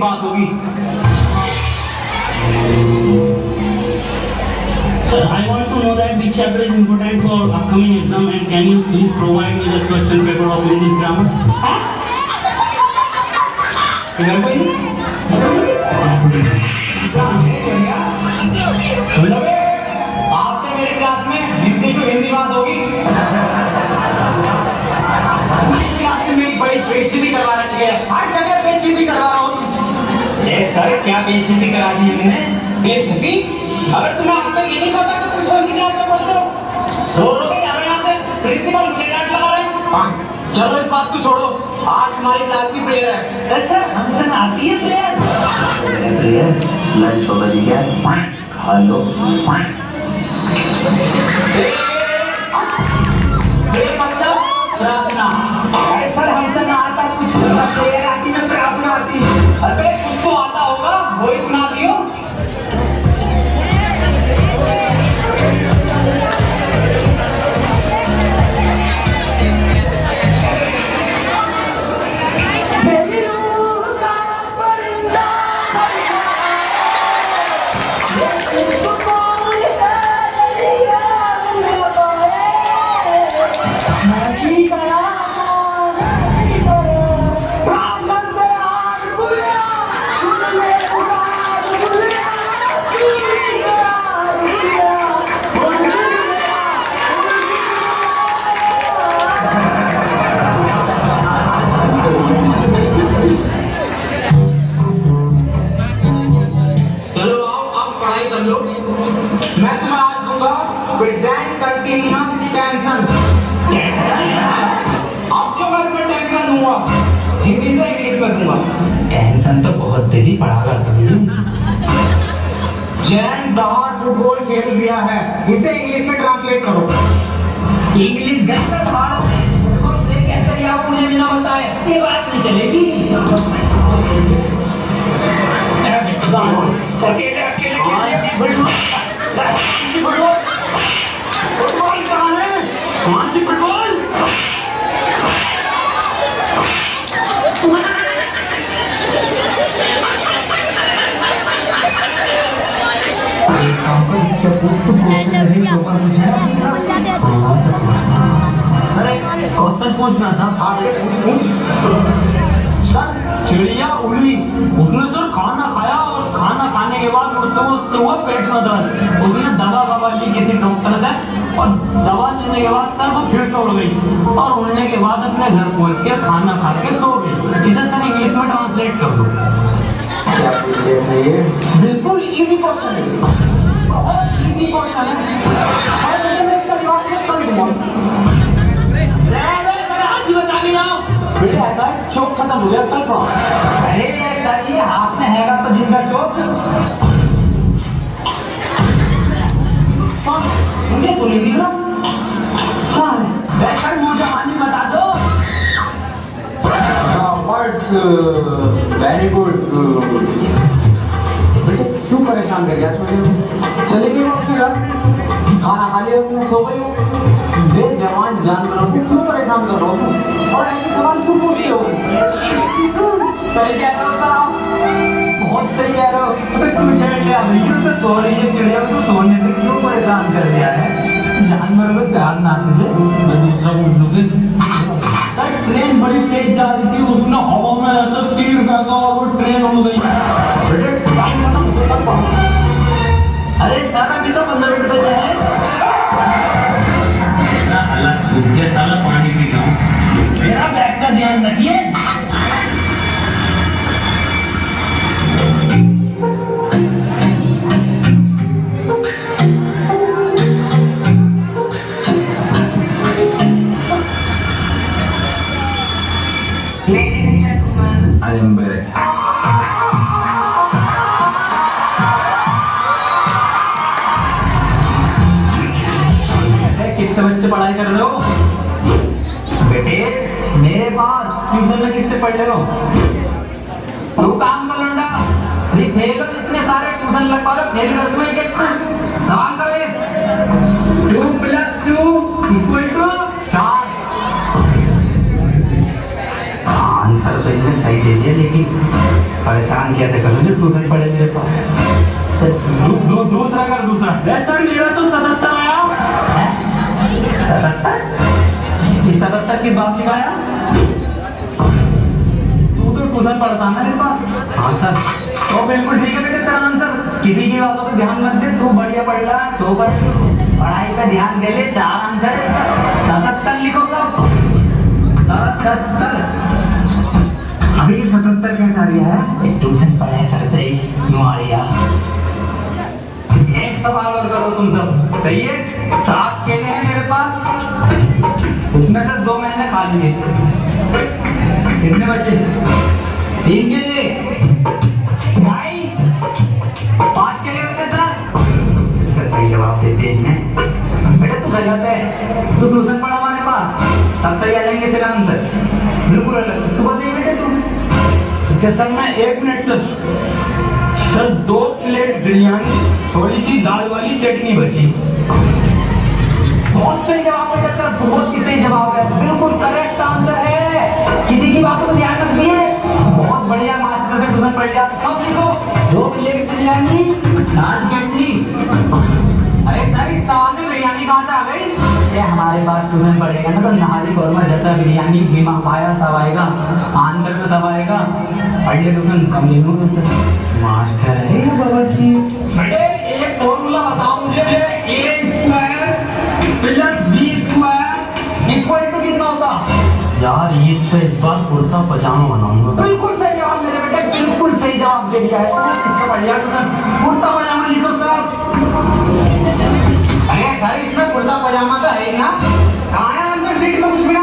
बात होगी। Sir, I want to know that which chapter is important for upcoming exam and can you please provide me the question paper of English grammar? आपसे मेरी class में Hindi to Hindi बात होगी। Class में मेरी बड़ी बेइज्जती करवा रखी है, हर जगह बेइज्जती करवा रहा हूँ। सर क्या बेइज्जती करा दी है मैंने? बेइज्जती? अगर तुम्हें अब तक ये नहीं पता कि तुम कौन सी क्लास में पढ़ते हो? रोलोगे क्या यहाँ से? प्रिंसिपल मुझे डांट लगा रहे हैं। चलो इस बात को छोड़ो, आज हमारी क्लास की प्रेयर है। सर हमसे आती है प्रेयर? प्रेयर लंच होगा जी क्या? हेलो मतलब प्रार्थना। सर हमसे ना आता कुछ प्रेयर आती ना प्रार्थना आती। अरे कुछ तो आता होगा, वही सुना दियो। मैं तुम्हें आज दूंगा प्रेजेंट कंटीन्यूअस टेंशन। अब जो मैं तुम्हें टेंशन दूंगा हिंदी से इंग्लिश में दूंगा। टेंशन तो बहुत तेजी पढ़ा करता हूँ। जैन बाहर फुटबॉल खेल दिया है, इसे इंग्लिश में ट्रांसलेट करो। इंग्लिश घर पर पढ़ो, कैसे लिया मुझे बिना बताए ये बात नहीं चलेगी। अकेले अकेले फुटबॉल कहाँ है? कौन सी फुटबॉल? अरे क्वेश्चन पूछना था। सर चिड़िया उड़ी, उसने सर खाना खाया और खाना खाने के बाद उसके हुआ पेट में दर्द। उसने दवा ली किसी डॉक्टर से और दवा लेने के बाद सर वो फिर से उड़ गई और उड़ने के बाद अपने घर पहुंच के खाना खा के सो गई। इसे सर इंग्लिश में ट्रांसलेट कर दो। बिल्कुल इजी क्वेश्चन है, बहुत इजी क्वेश्चन है और मुझे मैं इसका जवाब कल दूंगा। बता के जाओ बेटे ऐसा है चौक खत्म हो गया कल पढ़ा। अरे सर ये हाथ में हैगा तो जिनका चौक मुझे तो नहीं दिख रहा। सर मुझे जवानी बता दो। Words very good. बेटे क्यों परेशान कर दिया? चले गए वो यार, खाना खा लिया उसने, सो गई वो। बेजवान जानवरों को क्यों परेशान कर रहा हूँ और ऐसे सवाल क्यों पूछते हो? सही कह रहे हो सर आप, बहुत सही कह रहे हो। तुम चिड़िया बिल्कुल से सो रही है, चिड़िया को सोने से क्यों परेशान कर दिया है? जानवरों को प्यार ना मुझे, मैं दूसरा बोल दूंगी। सर ट्रेन बड़ी तेज जा रही थी, उसने हवा में ऐसा तीर फेंका और वो ट्रेन उड़ गई। अरे सर अभी तो 15 मिनट बचे हैं। अलग सूख के साला पानी पी रहा हूँ। मेरा बैग का ध्यान रखिए। I am back. कितने बच्चे पढ़ाई कर रहे हो बेटे? मेरे पास ट्यूशन में कितने पढ़ रहे हो? तू काम कर लूंगा, फेल हो इतने सारे ट्यूशन लग पा रहे, फेल कर दूं एक सवाल करे 2 + 2 = 4। आंसर तो मुझे सही दे दिया, लेकिन परेशान कैसे करूँ जो ट्यूशन पढ़े मेरे पास। दूसरा कर दूसरा। सर मेरा तो 77 आया। 77 की बात सिखाया तू तो ट्यूशन पढ़ता है मेरे पास। हाँ सर, तो बिल्कुल ठीक है बेटे तेरा आंसर। किसी की बातों पर ध्यान मत दे, तू बढ़िया पढ़ रहा है तो पढ़ाई का ध्यान दे ले। 4 आंसर 77 लिखो सब। 77। अभी 77 कैसे आ रहा है? ट्यूशन पढ़ाए सर से क्यों आ रहा? एक सवाल और करो तुम सब, सही है? 7 केले हैं मेरे पास, उसमें से 2 मैंने खा लिए। कितने बचे? 3 केले। भाई 5 केले होते सर। इसका सही जवाब देते हैं बेटा, तू गलत है। तू ट्यूशन पढ़ा हमारे पास, तब सही आ जाएंगे तेरा आंसर। बिल्कुल अलग। तू बताइए बेटे तू। सर मैं 1 मिनट सर 2 प्लेट बिरयानी, थोड़ी सी दाल वाली चटनी बची। बहुत सही जवाब है सर, बहुत ही सही जवाब है, बिल्कुल करेक्ट आंसर है। किसी की बातों को ध्यान रखिए। बहुत बढ़िया मास्टर से तुम्हें पढ़ लिया। अब देखो 2 प्लेट बिरयानी, दाल चटनी। अरे सर इस सवाल में बिरयानी कहाँ से आ गई? ये हमारे पास तुम्हें पड़ेगा ना तो नहारी कौरमा जैसा बिरयानी भीमा पाया सब आएगा, आंदर में सब आएगा। पढ़ ले ट्यूशन कम ले लूँ मास्टर है बाबा जी। बेटे एक फॉर्मूला बताओ मुझे, A² plus B² equal to कितना होता? यार ये तो इस बार कुर्ता पजामा बनाऊंगा। बिल्कुल सही जवाब मेरे बेटे, बिल्कुल सही जवाब दे दिया है। इसका बढ़िया कुर्ता पजामा लिखो सर। अरे सर इसमें कुर्ता पजामा तो है ही ना, कहाँ है आंसर शीट में कुछ भी ना